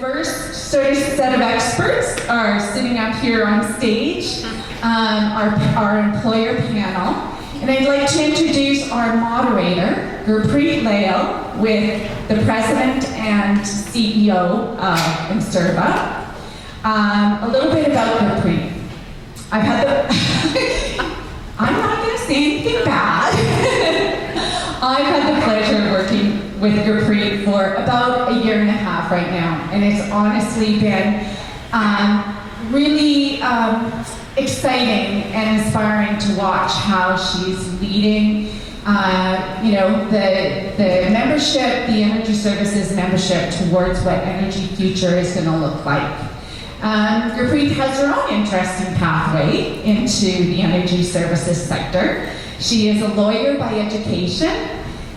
first set of experts are sitting up here on stage, our employer panel. And I'd like to introduce our moderator, Gurpreet Lail, with the President and CEO of Enserva. A little bit about Gurpreet. I've had the... I'm not going to say anything bad. I've had the pleasure of working with Gurpreet for about a year and a half right now, and it's honestly been really exciting and inspiring to watch how she's leading, the membership, the energy services membership towards what energy future is going to look like. Gurpreet has her own interesting pathway into the energy services sector. She is a lawyer by education,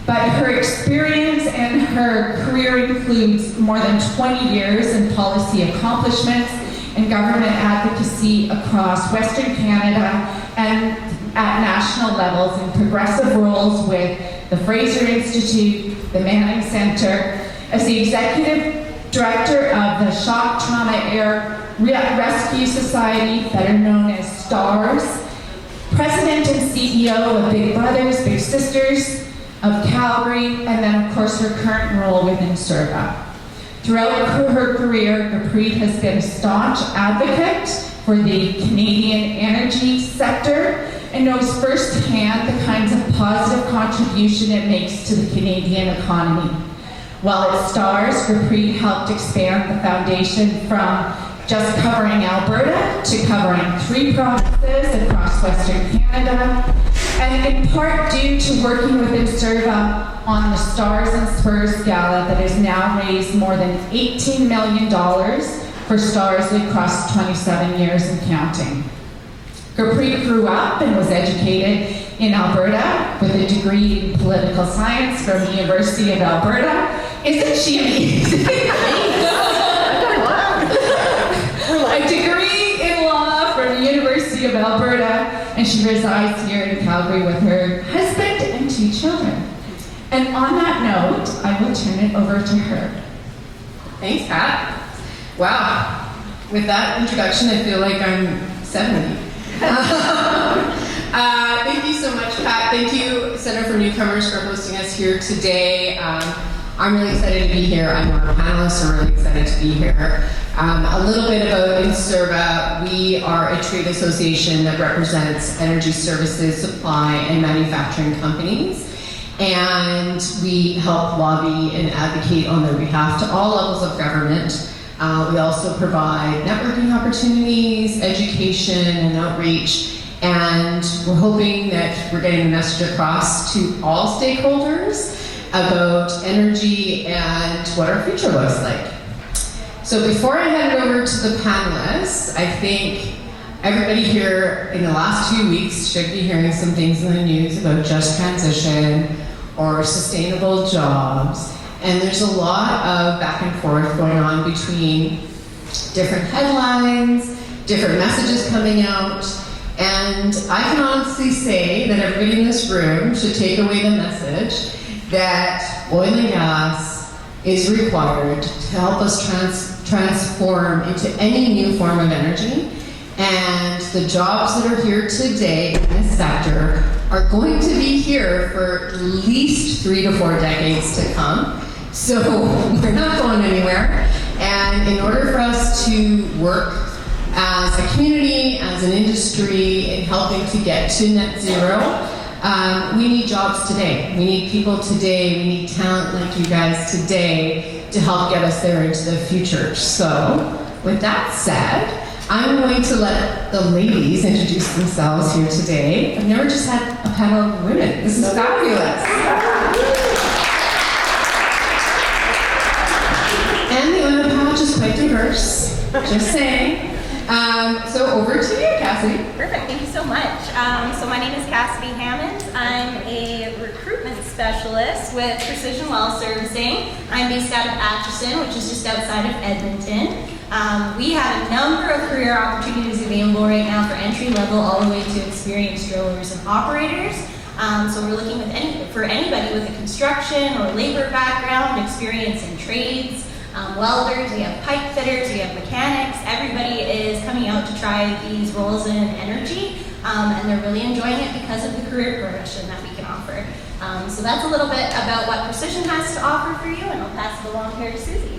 but her experience and her career includes more than 20 years in policy accomplishments and government advocacy across Western Canada and at national levels in progressive roles with the Fraser Institute, the Manning Centre, as the executive director of the Shock Trauma Air Rescue Society, better known as STARS, president and CEO of Big Brothers Big Sisters of Calgary, and then of course her current role with Enserva. Throughout her career, Gurpreet has been a staunch advocate for the Canadian energy sector and knows firsthand the kinds of positive contribution it makes to the Canadian economy. While at STARS, Gurpreet helped expand the foundation from just covering Alberta to covering 3 provinces across Western Canada, and in part due to working with Enserva on the Stars and Spurs Gala that has now raised more than $18 million for Stars across 27 years and counting. Gurpreet grew up and was educated in Alberta with a degree in political science from the University of Alberta. Isn't she amazing? A degree in law from the University of Alberta, and she resides here in Calgary with her husband and 2 children. And on that note, I will turn it over to her. Thanks, Pat. Wow. With that introduction, I feel like I'm 70. Thank you so much, Pat. Thank you, Center for Newcomers, for hosting us here today. I'm really excited to be here. I'm one of our panelists. I'm really excited to be here. A little bit about Enserva. We are a trade association that represents energy services, supply, and manufacturing companies. And we help lobby and advocate on their behalf to all levels of government. We also provide networking opportunities, education, and outreach. And we're hoping that we're getting the message across to all stakeholders about energy and what our future looks like. So before I hand it over to the panelists, I think everybody here in the last few weeks should be hearing some things in the news about just transition or sustainable jobs. And there's a lot of back and forth going on between different headlines, different messages coming out. And I can honestly say that everybody in this room should take away the message that oil and gas is required to help us transform into any new form of energy. And the jobs that are here today in this sector are going to be here for at least 3 to 4 decades to come. So we're not going anywhere. And in order for us to work as a community, as an industry, in helping to get to net zero, we need jobs today. We need people today. We need talent like you guys today to help get us there into the future. So, with that said, I'm going to let the ladies introduce themselves here today. I've never just had a panel of women. This is fabulous. And the women patch is quite diverse. Just saying. So over to you, Cassidy. Perfect, thank you so much. So my name is Cassidy Hammonds. I'm a recruitment specialist with Precision Well Servicing. I'm based out of Atchison, which is just outside of Edmonton. We have a number of career opportunities available right now for entry level all the way to experienced drillers and operators. So we're looking for anybody with a construction or labor background, experience in trades. welders, we have pipe fitters, we have mechanics. Everybody is coming out to try these roles in energy, and they're really enjoying it because of the career progression that we can offer. So that's a little bit about what Precision has to offer for you, and I'll pass it along here to Susie.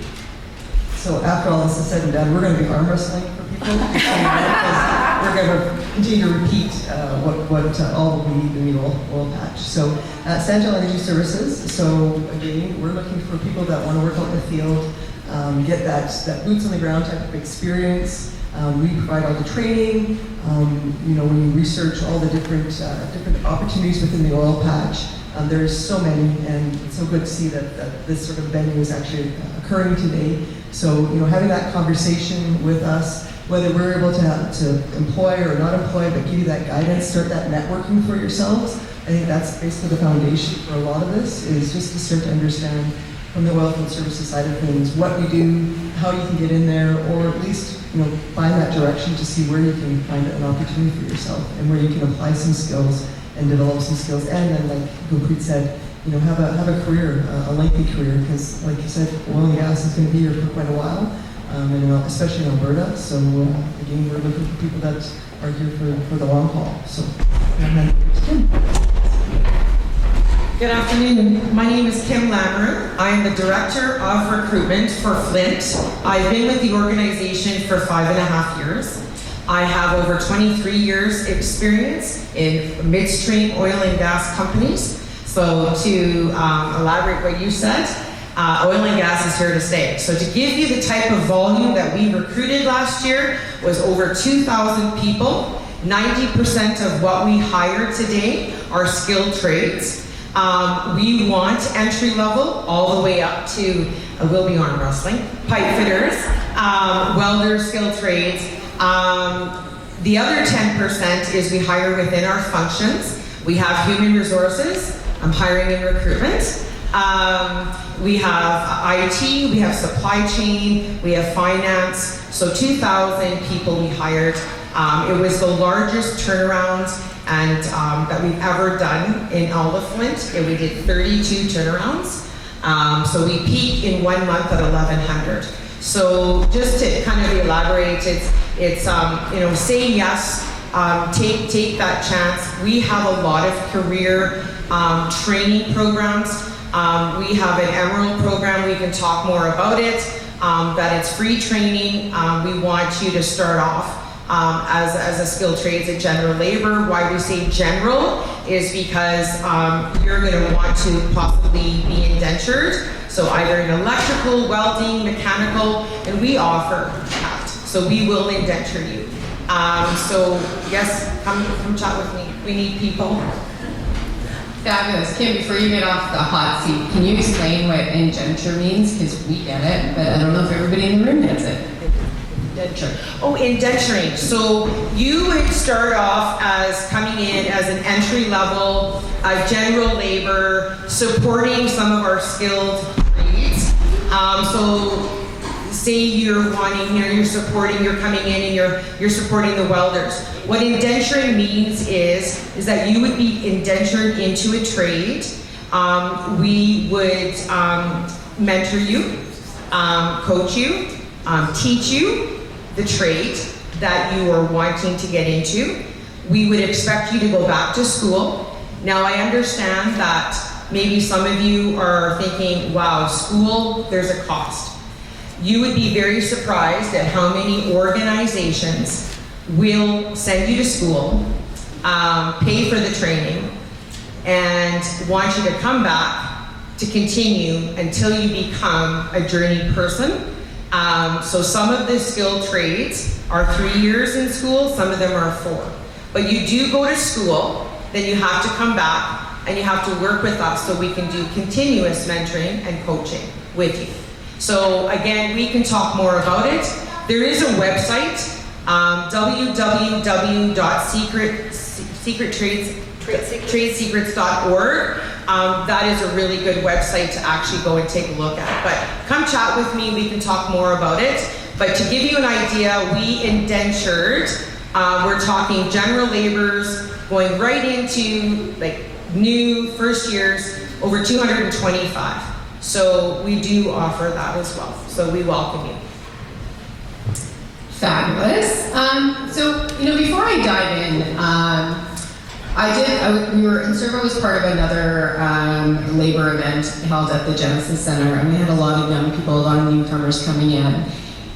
So after all this is said and done, we're going to be arm wrestling for people. Because we're going to continue to repeat what all we need in the oil patch. So Sanjel Energy Services. So again, we're looking for people that want to work out in the field, get that boots on the ground type of experience. We provide all the training. When you research all the different opportunities within the oil patch, there's so many, and it's so good to see that this sort of venue is actually occurring today. So, having that conversation with us, whether we're able to employ or not employ, but give you that guidance, start that networking for yourselves. I think that's basically the foundation for a lot of this, is just to start to understand from the oilfield services side of things what we do, how you can get in there, or at least find that direction to see where you can find an opportunity for yourself and where you can apply some skills and develop some skills, and then, like Gurpreet said, have a career, a lengthy career, because, like you said, oil and gas is going to be here for quite a while, and especially in Alberta. So again, we're looking for people that are here for the long haul. So, Good afternoon. My name is Kim Lamoureux. I am the Director of Recruitment for Flint. I've been with the organization for 5.5 years. I have over 23 years experience in midstream oil and gas companies. So to elaborate what you said, oil and gas is here to stay. So to give you the type of volume that we recruited last year was over 2,000 people. 90% of what we hire today are skilled trades. We want entry level all the way up to, we'll be arm wrestling, pipe fitters, welders, skilled trades. The other 10% is we hire within our functions. We have human resources, hiring and recruitment. We have IT, we have supply chain, we have finance. So 2,000 people we hired. It was the largest turnaround and that we've ever done in all of Flint. We did 32 turnarounds. So we peaked in 1 month at 1,100. So just to kind of elaborate, it's say yes, take that chance. We have a lot of career training programs. We have an Emerald program. We can talk more about it. That it's free training. We want you to start off as a skilled trades at general labor. Why we say general is because you're going to want to possibly be indentured. So either in electrical, welding, mechanical, and we offer that. So we will indenture you. So yes, come chat with me. We need people. Fabulous. Kim, before you get off the hot seat, can you explain what indenture means? Because we get it, but I don't know if everybody in the room gets it. Indenture. Oh, indenturing. So you would start off as coming in as an entry level, general labor, supporting some of our skilled trades. So say you're wanting here, you're coming in and you're supporting the welders. What indenturing means is that you would be indentured into a trade. We would mentor you, coach you, teach you the trade that you are wanting to get into. We would expect you to go back to school. Now I understand that maybe some of you are thinking, wow, school, there's a cost. You would be very surprised at how many organizations will send you to school, pay for the training, and want you to come back to continue until you become a journey person. So some of the skilled trades are 3 years in school, some of them are 4. But you do go to school, then you have to come back and you have to work with us so we can do continuous mentoring and coaching with you. So again, we can talk more about it. There is a website, tradesecrets.org. That is a really good website to actually go and take a look at. But come chat with me, we can talk more about it. But to give you an idea, we indentured, we're talking general laborers going right into like new first years, over 225. So we do offer that as well. So we welcome you. Fabulous. So, before I dive in, Enserva was part of another labor event held at the Genesis Center, and we had a lot of young people, a lot of newcomers coming in.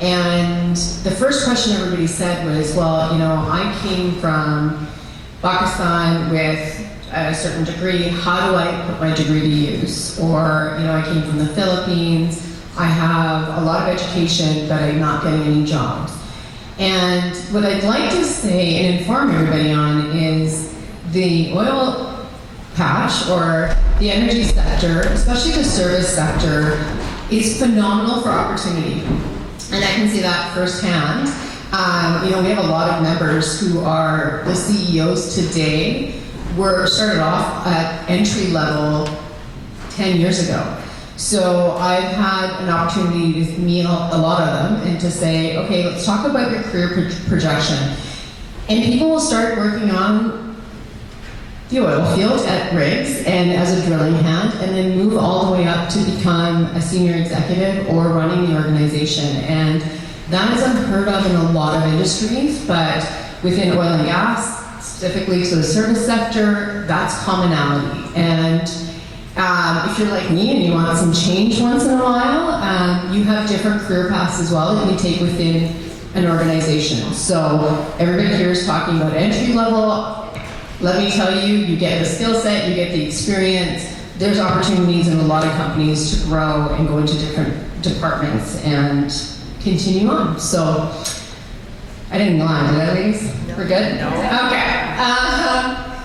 And the first question everybody said was, well, I came from Pakistan with a certain degree, how do I put my degree to use? Or, I came from the Philippines, I have a lot of education, but I'm not getting any jobs. And what I'd like to say and inform everybody on is the oil patch or the energy sector, especially the service sector, is phenomenal for opportunity. And I can see that firsthand. We have a lot of members who are the CEOs today were started off at entry level 10 years ago. So I've had an opportunity to meet a lot of them and to say, okay, let's talk about your career projection. And people will start working on the oil field at rigs and as a drilling hand, and then move all the way up to become a senior executive or running the organization. And that is unheard of in a lot of industries, but within oil and gas, specifically to the service sector, that's commonality. And if you're like me and you want some change once in a while, you have different career paths as well that you take within an organization. So everybody here is talking about entry level. Let me tell you, you get the skill set, you get the experience. There's opportunities in a lot of companies to grow and go into different departments and continue on. So I didn't lie, did I, ladies? No. We're good? No. Okay.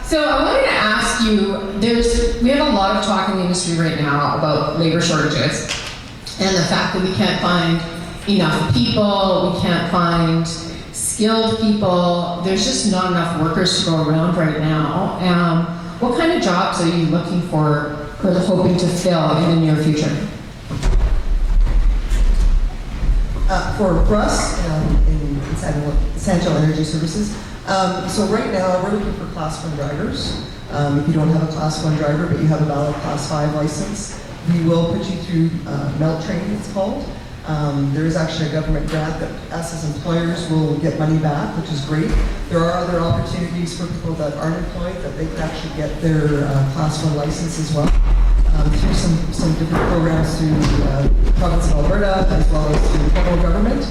So I wanted to ask you, we have a lot of talk in the industry right now about labor shortages and the fact that we can't find enough people, we can't find skilled people. There's just not enough workers to go around right now. What kind of jobs are you looking for or hoping to fill in the near future? For us in Sanjel Energy Services, so right now we're looking for Class 1 drivers. If you don't have a Class 1 driver but you have a valid Class 5 license, we will put you through melt training, it's called. There is actually a government grant that us as employers will get money back, which is great. There are other opportunities for people that aren't employed that they can actually get their Class 1 license as well. Through some different programs through the province of Alberta as well as through the federal government.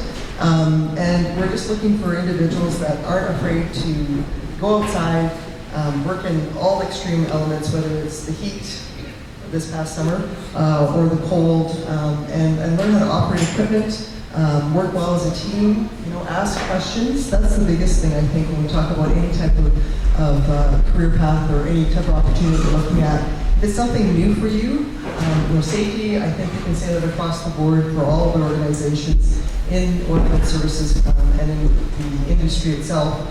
And we're just looking for individuals that aren't afraid to go outside, work in all extreme elements, whether it's the heat this past summer or the cold, and learn how to operate equipment, work well as a team, ask questions. That's the biggest thing I think when we talk about any type of career path or any type of opportunity we're looking at. If it's something new for you, safety, I think we can say that across the board for all of the organizations in oilfield services and in the industry itself,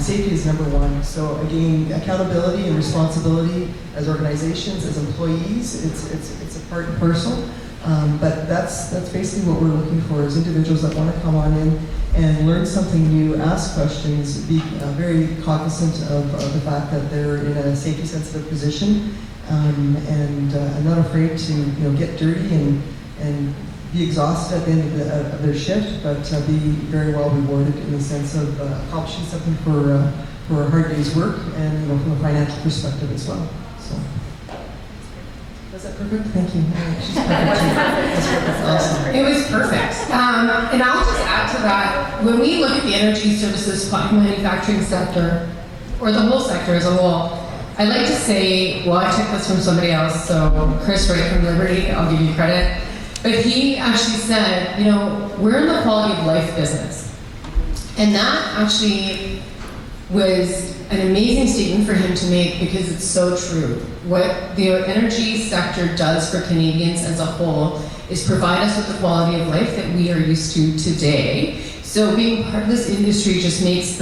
safety is number one. So again, accountability and responsibility as organizations, as employees, it's a part and parcel. But that's basically what we're looking for is individuals that want to come on in and learn something new, ask questions, be very cognizant of the fact that they're in a safety sensitive position. And not afraid to get dirty and be exhausted at the end of their shift, but be very well rewarded in the sense of accomplishing something for a hard day's work and from a financial perspective as well. So, was that perfect? Thank you. She's perfect. That's awesome. It was perfect. And I'll just add to that, when we look at the energy services manufacturing sector, or the whole sector as a whole, I like to say, well, I took this from somebody else, so Chris Wright from Liberty, I'll give you credit. But he actually said, we're in the quality of life business. And that actually was an amazing statement for him to make because it's so true. What the energy sector does for Canadians as a whole is provide us with the quality of life that we are used to today. So being part of this industry just makes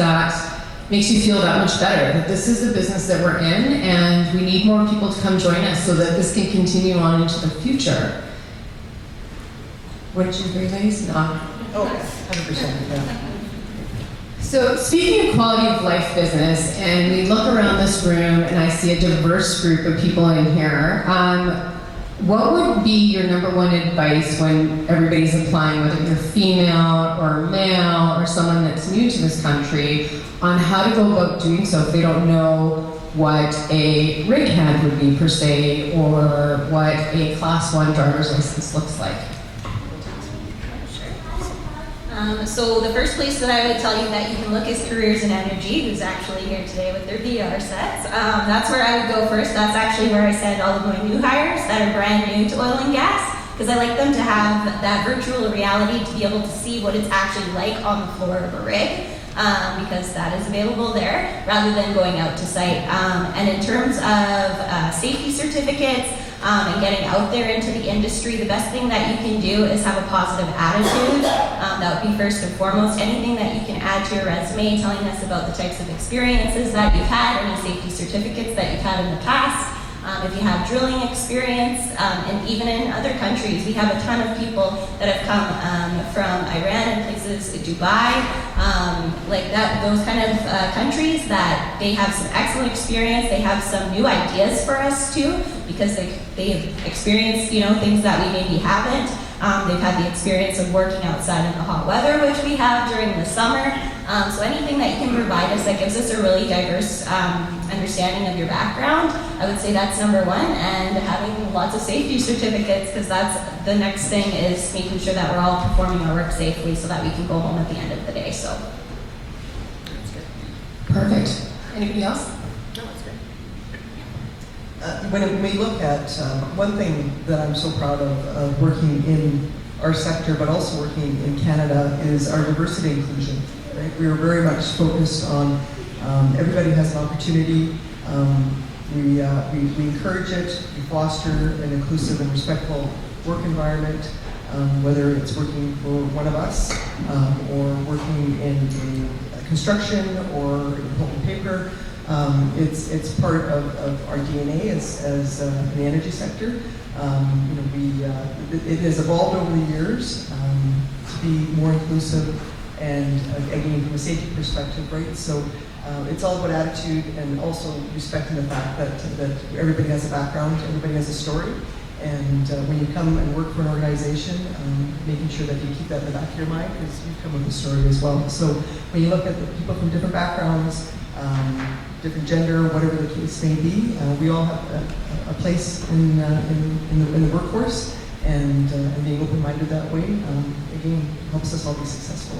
you feel that much better, that this is the business that we're in and we need more people to come join us so that this can continue on into the future. Wouldn't you agree, ladies? No. Oh, 100%, yeah. So speaking of quality of life business, and we look around this room and I see a diverse group of people in here, what would be your number one advice when everybody's applying, whether you're female or male or someone that's new to this country, on how to go about doing so if they don't know what a rig hand would be per se, or what a Class 1 driver's license looks like? So the first place that I would tell you that you can look is Careers in Energy, who's actually here today with their VR sets. That's where I would go first. That's actually where I send all of my new hires that are brand new to oil and gas, because I like them to have that virtual reality to be able to see what it's actually like on the floor of a rig, because that is available there, rather than going out to site. And in terms of safety certificates, and getting out there into the industry, the best thing that you can do is have a positive attitude. That would be first and foremost. Anything that you can add to your resume, telling us about the types of experiences that you've had, any safety certificates that you've had in the past. If you have drilling experience, and even in other countries, we have a ton of people that have come from Iran and places, Dubai, like that, those kind of countries that they have some excellent experience. They have some new ideas for us too, because they've experienced, things that we maybe haven't. They've had the experience of working outside in the hot weather, which we have during the summer. So anything that you can provide us that gives us a really diverse understanding of your background, I would say that's number one. And having lots of safety certificates, because that's the next thing, is making sure that we're all performing our work safely so that we can go home at the end of the day. So that's good. Perfect. Anybody else? No, it's good. When we look at one thing that I'm so proud of working in our sector, but also working in Canada, is our diversity inclusion. Right? We are very much focused on everybody has an opportunity. We encourage it. We foster an inclusive and respectful work environment, whether it's working for one of us or working in construction or in pulp and paper. It's part of our DNA as in the energy sector. It has evolved over the years to be more inclusive, and again, from a safety perspective, right? So it's all about attitude, and also respecting the fact that everybody has a background, everybody has a story, and when you come and work for an organization, making sure that you keep that in the back of your mind, because you come with a story as well. So when you look at the people from different backgrounds, different gender, whatever the case may be, we all have a place in the workforce, and being open-minded that way, again, helps us all be successful.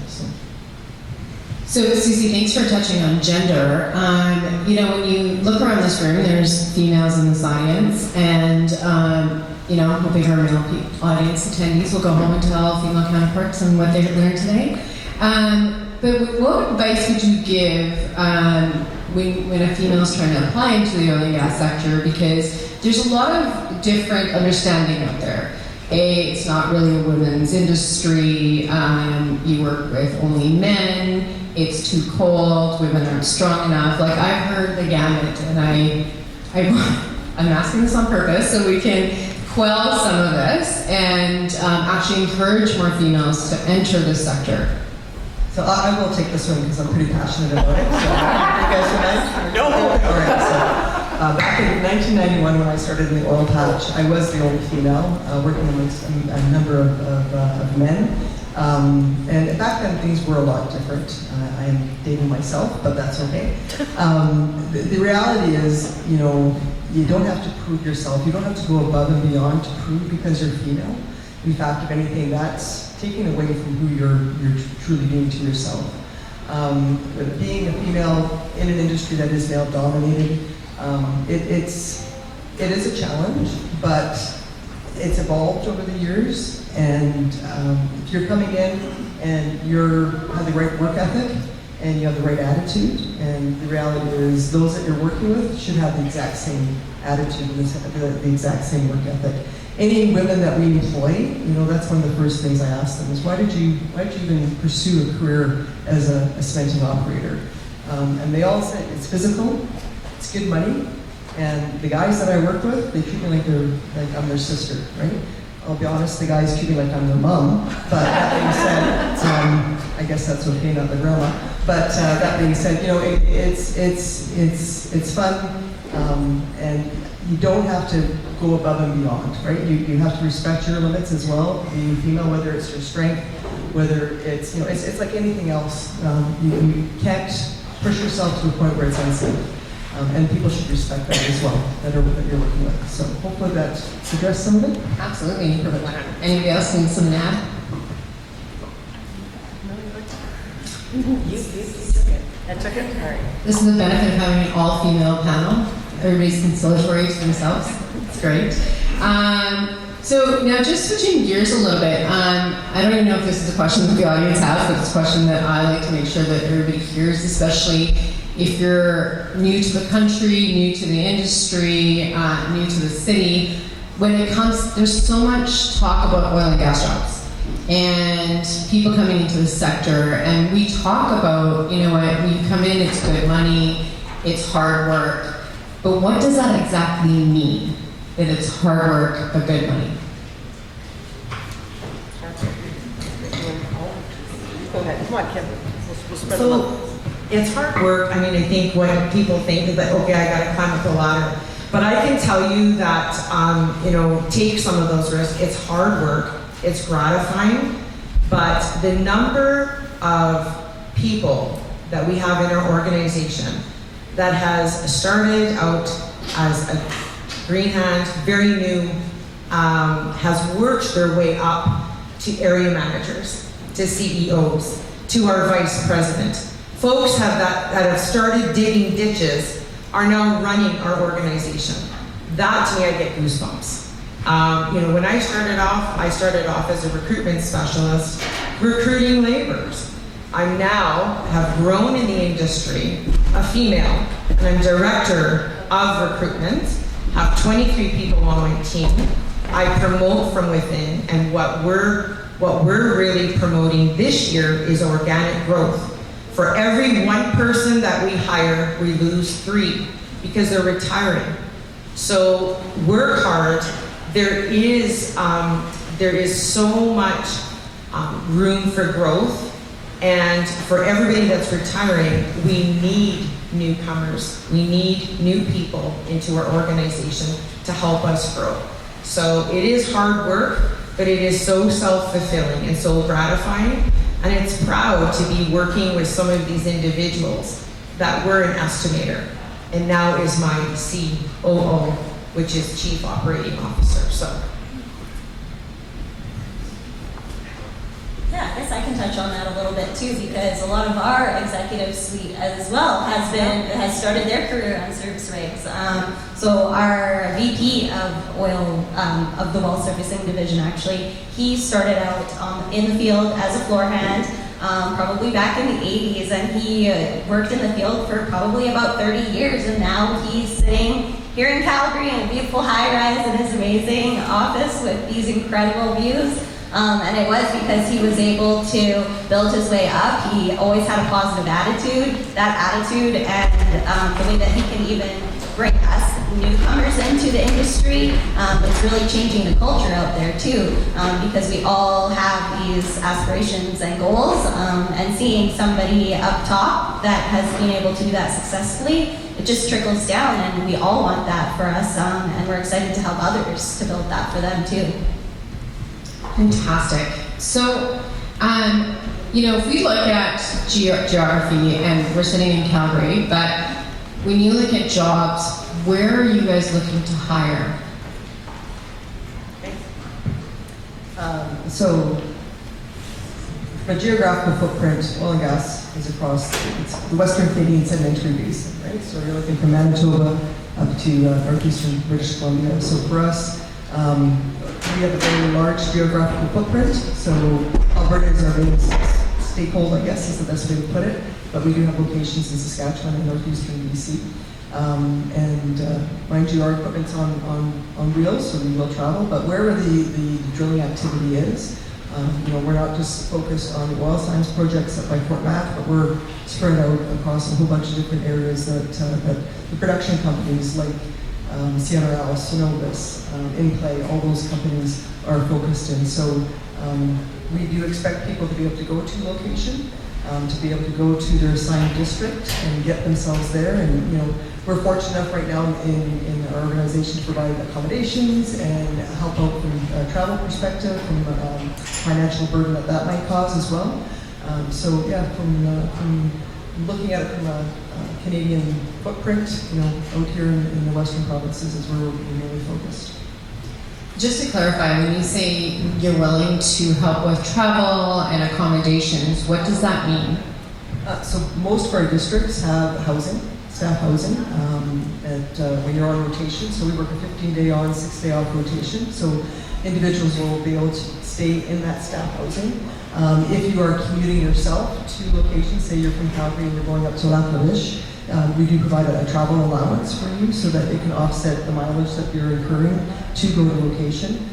So Susie, thanks for touching on gender. When you look around this room, there's females in this audience, and hoping our male audience attendees will go home and tell female counterparts on what they've learned today. But what advice would you give when a female is trying to apply into the oil and gas sector? Because there's a lot of different understanding out there. It's not really a women's industry. You work with only men. It's too cold. Women aren't strong enough. Like, I've heard the gamut, and I'm asking this on purpose so we can quell some of this and actually encourage more females to enter this sector. So I will take this one because I'm pretty passionate about it. So you guys are nice? No. All right. So back in 1991, when I started in the oil patch, I was the only female working amongst a number of men. And back then, things were a lot different. I am dating myself, but that's okay. The reality is, you don't have to prove yourself. You don't have to go above and beyond to prove because you're female. In fact, if anything, that's taking away from who you're truly being to yourself. Being a female in an industry that is male-dominated, it is a challenge, but it's evolved over the years. And if you're coming in and you have the right work ethic and you have the right attitude, and the reality is those that you're working with should have the exact same attitude and the exact same work ethic. Any women that we employ, that's one of the first things I ask them is, why did you even pursue a career as a cementing operator? And they all say it's physical, it's good money, and the guys that I work with, they treat me like I'm their sister, right? I'll be honest, the guys treat me like I'm their mom, but that being said, I guess that's okay, not the grandma. But that being said, it's fun. And you don't have to go above and beyond, right? You have to respect your limits as well, being female, whether it's your strength, whether it's, it's like anything else. You can't push yourself to a point where it's unsafe. And people should respect that as well, that you're working with. So hopefully that addressed some of it. Absolutely. Anybody else need something to add? I took it. All right. This is the benefit of having an all-female panel. Everybody's conciliatory to themselves. It's great. So now just switching gears a little bit. I don't even know if this is a question that the audience has, but it's a question that I like to make sure that everybody hears, especially if you're new to the country, new to the industry, new to the city. When it comes, there's so much talk about oil and gas jobs and people coming into the sector, and we talk about, you know what, when you come in, it's good money, it's hard work, but what does that exactly mean, that it's hard work but good money? Go ahead. Come on, Kim. We'll spread the So love. it's hard work. I mean, I think what people think is that, okay, I got to climb up the ladder. But I can tell you that, take some of those risks. It's hard work. It's gratifying. But the number of people that we have in our organization that has started out as a green hand, very new, has worked their way up to area managers, to CEOs, to our vice president. Folks that have started digging ditches are now running our organization. That, to me, I get goosebumps. When I started off as a recruitment specialist, recruiting laborers. I now have grown in the industry, a female, and I'm director of recruitment, have 23 people on my team. I promote from within, and what we're really promoting this year is organic growth. For every one person that we hire, we lose 3 because they're retiring. So work hard. There is so much room for growth, and for everybody that's retiring, we need newcomers. We need new people into our organization to help us grow. So it is hard work, but it is so self-fulfilling and so gratifying. And it's proud to be working with some of these individuals that were an estimator and now is my COO, which is Chief Operating Officer. So. Yeah, I guess I can touch on that a little bit too, because a lot of our executive suite as well has started their career on service rigs. So our VP of oil, of the well servicing division, actually, he started out in the field as a floor hand, probably back in the 80s, and he worked in the field for probably about 30 years, and now he's sitting here in Calgary in a beautiful high-rise in his amazing office with these incredible views. And it was because he was able to build his way up. He always had a positive attitude. That attitude and the way that he can even bring us newcomers into the industry, it's really changing the culture out there too, because we all have these aspirations and goals, and seeing somebody up top that has been able to do that successfully, it just trickles down, and we all want that for us, and we're excited to help others to build that for them too. Fantastic. So, if we look at geography, and we're sitting in Calgary, but when you look at jobs, where are you guys looking to hire? So, from a geographical footprint, oil and gas is across the Western Canadian Sedimentary Basin, right? So you're looking from Manitoba up to northeastern British Columbia. So for us, we have a very large geographical footprint. So Alberta is our main stakeholder, I guess is the best way to put it. But we do have locations in Saskatchewan and northeastern BC. Mind you, our equipment's on wheels, so we will travel. But wherever the drilling activity is, we're not just focused on the oil sands projects up by Fort Mac, but we're spread out across a whole bunch of different areas that the production companies like CNRL, Synovus, InPlay, all those companies are focused in. So we do expect people to be able to go to location. to be able to go to their assigned district and get themselves there. And we're fortunate enough right now in our organization to provide accommodations and help out from a travel perspective, from financial burden that might cause as well. So yeah, from looking at it from a Canadian footprint, out here in the Western provinces is where we're mainly focused. Just to clarify, when you say you're willing to help with travel and accommodations, what does that mean? So most of our districts have housing, staff housing, when you're on rotation. So we work a 15-day on, 6-day off rotation. So individuals will be able to stay in that staff housing. If you are commuting yourself to locations, say you're from Calgary and you're going up to Lamoureux, we do provide a travel allowance for you so that it can offset the mileage that you're incurring to go to location.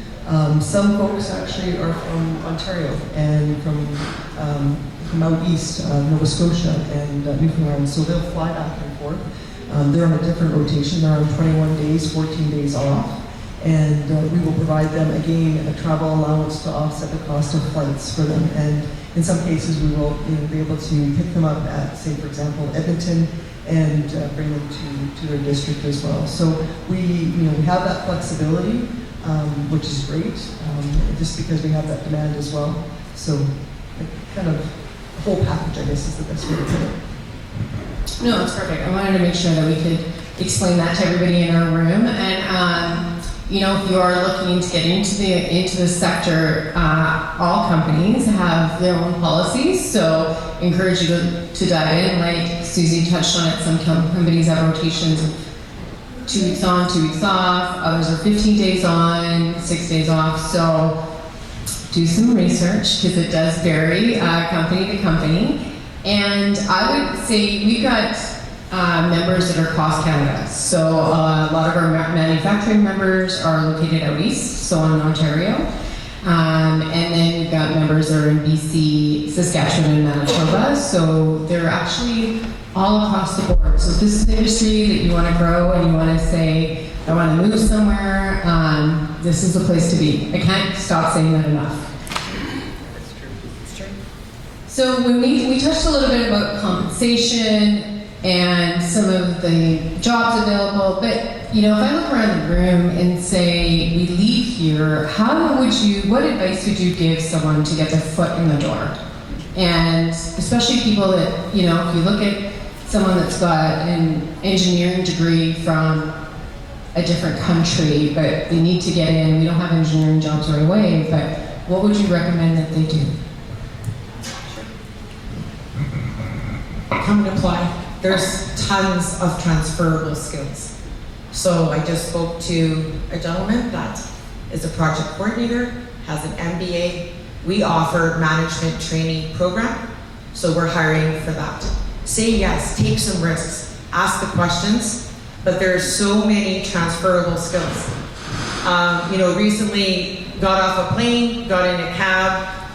Some folks actually are from Ontario and from out east, Nova Scotia and Newfoundland, so they'll fly back and forth. They're on a different rotation. They're on 21 days, 14 days off. And we will provide them, again, a travel allowance to offset the cost of flights for them. And in some cases, we will be able to pick them up at, say, for example, Edmonton, and bring them to their district as well. So we have that flexibility, which is great, just because we have that demand as well. So kind of the whole package, I guess, is the best way to put it. No, it's perfect. I wanted to make sure that we could explain that to everybody in our room. And if you are looking to get into the sector, all companies have their own policies. So encourage you to dive in. Like Susie touched on it, some companies have rotations of 2 weeks on, 2 weeks off. Others are 15 days on, 6 days off. So do some research because it does vary company to company. And I would say we've got members that are across Canada. So a lot of our manufacturing members are located out east, so in Ontario. And then we've got members that are in BC, Saskatchewan, and Manitoba. So they're actually all across the board. So if this is an industry that you want to grow and you want to say, I want to move somewhere, this is the place to be. I can't stop saying that enough. So when we touched a little bit about compensation and some of the jobs available, but if I look around the room and say we leave here, what advice would you give someone to get their foot in the door? And especially people that, if you look at someone that's got an engineering degree from a different country, but they need to get in, we don't have engineering jobs right away, but what would you recommend that they do? Come and apply. There's tons of transferable skills. So I just spoke to a gentleman that is a project coordinator, has an MBA. We offer management training program, so we're hiring for that. Say yes, take some risks, ask the questions, but there's so many transferable skills. Recently got off a plane, got in a cab,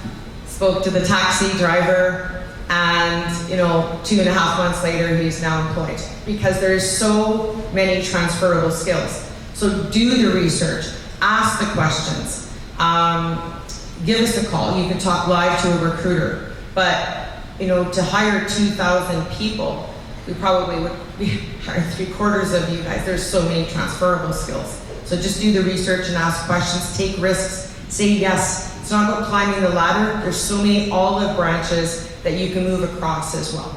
spoke to the taxi driver, and 2.5 months later, he's now employed because there's so many transferable skills. So do the research, ask the questions, give us a call. You can talk live to a recruiter, but to hire 2,000 people, we probably would be hiring 3/4 of you guys. There's so many transferable skills. So just do the research and ask questions, take risks, say yes. It's not about climbing the ladder. There's so many olive branches that you can move across as well.